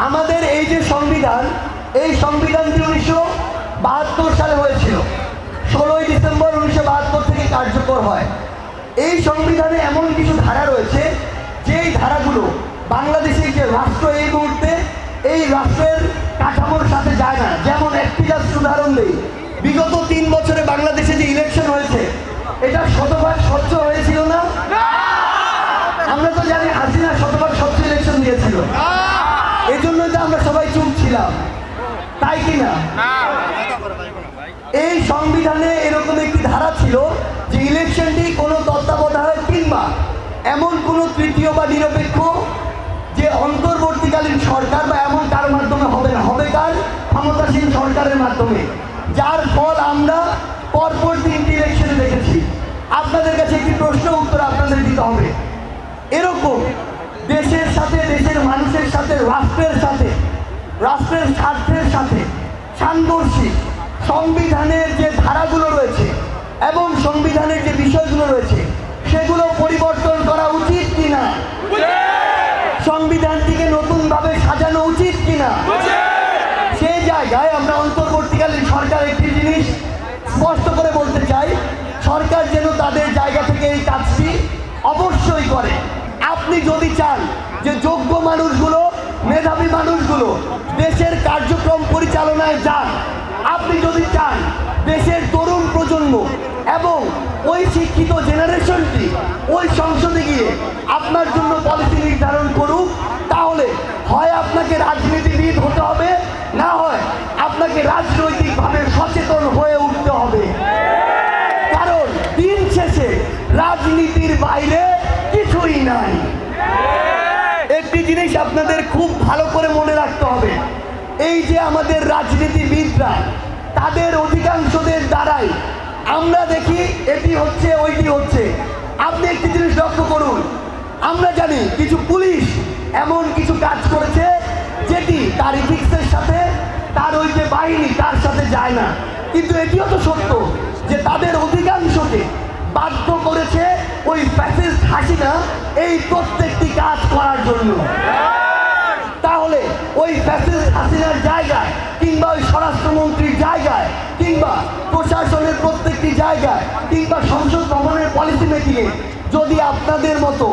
আমাদের এই যে সংবিধান, এই সংবিধানটি 1972 সালে হয়েছিল। 16ই ডিসেম্বর 1972 থেকে কার্যকর হয়। এই সংবিধানে এমন কিছু ধারা রয়েছে যেই ধারাগুলো বাংলাদেশের যে রাষ্ট্র এই মুহূর্তে এই রাষ্ট্রের কাঠামোর সাথে যায় না। যেমন একটি জাস্ট উদাহরণ দিই, বিগত 3 বছরে বাংলাদেশে যে ইলেকশন হয়েছে এটা শতভাগ স্বচ্ছ হয়েছিল না? আমরা তো জানি হাসিনা শতভাগ স্বচ্ছ ইলেকশন দিয়েছিল, এই জন্যই তো আমরা সবাই চুপ ছিলাম, তাই কিনা? এই সংবিধানে এরকম একটি ধারা ছিল যে ইলেকশনটি কোনো তত্ত্বাবধায়ক কিংবা এমন কোনো তৃতীয় বা নিরপেক্ষ যে অন্তর্বর্তীকালীন সরকার বা এমন কার মাধ্যমে হবে না, হবে কার? ক্ষমতাসীন সরকারের মাধ্যমে। যার ফল আমরা পরপর 3টি ইলেকশনে দেখেছি। আপনাদের কাছে একটি প্রশ্ন উত্তর আপনাদের দিতে হবে। এরকম দেশের সাথে, দেশের মানুষের সাথে, রাষ্ট্রের সাথে, রাষ্ট্রের স্বার্থের সাথে সাংঘর্ষিক সংবিধানের যে ধারাগুলো রয়েছে এবং সংবিধানের যে বিষয়গুলো রয়েছে সেগুলো পরিবর্তন করা উচিত কিনা? সংবিধানটিকে নতুনভাবে সাজানো উচিত কিনা? সেই জায়গায় আমরা অন্তর্বর্তীকালীন সরকার একটি জিনিস স্পষ্ট করে বলতে চাই, সরকার যেন তাদের জায়গা থেকে এই কাজটি অবশ্যই করে। আপনি যদি চান যে যোগ্য মানুষগুলো, মেধাবী মানুষগুলো দেশের কার্যক্রম পরিচালনায় যান, আপনি যদি চান দেশের তরুণ প্রজন্ম এবং ওই শিক্ষিত জেনারেশনটি ওই সংসদে গিয়ে আপনার জন্য পলিসি নির্ধারণ করুক, তাহলে হয় আপনাকে রাজনীতিবিদ হতে হবে, না হয় আপনাকে রাজনৈতিকভাবে সচেতন হয়ে উঠতে হবে। কারণ দিন শেষে রাজনীতির বাইরে কিছুই নাই। একটি জিনিস আপনাদের খুব ভালো করে মনে রাখতে হবে, এই যে আমাদের রাজনীতিবিদরা, তাদের অধিকাংশদের দ্বারাই আমরা দেখি এটি হচ্ছে ওইটি হচ্ছে। আপনি একটি জিনিস লক্ষ্য করুন, আমরা জানি কিছু পুলিশ এমন কিছু কাজ করেছে যেটি তার ইথিক্সের সাথে, তার ওই যে বাহিনী তার সাথে যায় না, কিন্তু এটিও তো সত্য যে তাদের অধিকাংশকে বাধ্য করেছে ওই ফ্যাসিস্ট হাসিনা এই প্রত্যেকটি কাজ করার জন্য। তাহলে ওই ফ্যাসিস্ট হাসিনার জায়গায় কিংবা ওই স্বরাষ্ট্রমন্ত্রীর জায়গায় কিংবা প্রশাসনের প্রত্যেকটি জায়গায় কিংবা সংসদ ভবনের পলিসি মেকিংয়ে যদি আপনাদের মতো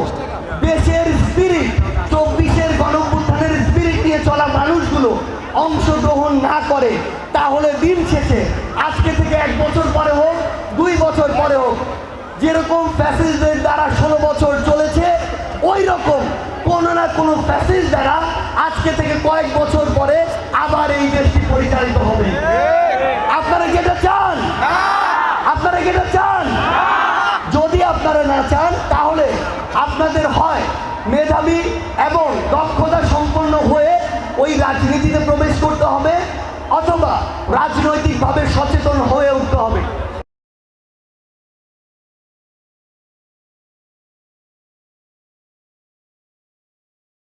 দেশের স্পিরিট, 24-এর গণঅভ্যুত্থানের স্পিরিট নিয়ে চলা মানুষগুলো অংশগ্রহণ না করে, তাহলে দিন শেষে আজকে থেকে 1 বছর পরে হোক, 2 বছর পরে হোক, যেরকম ফ্যাসিস্টদের দ্বারা 16 বছর চলেছে, ওই রকম কোনো না কোনো ফ্যাসিস্ট দ্বারা আজকে থেকে কয়েক বছর পরে আবার এই দেশটি পরিচালিত হবে। আপনারা কি এটা চান? আপনারা কি এটা চান? যদি আপনারা না চান, তাহলে আপনাদের হয় মেধাবী এবং দক্ষতা সম্পন্ন হয়ে ওই রাজনীতিতে প্রবেশ করতে হবে, অথবা রাজনৈতিকভাবে সচেতন হয়ে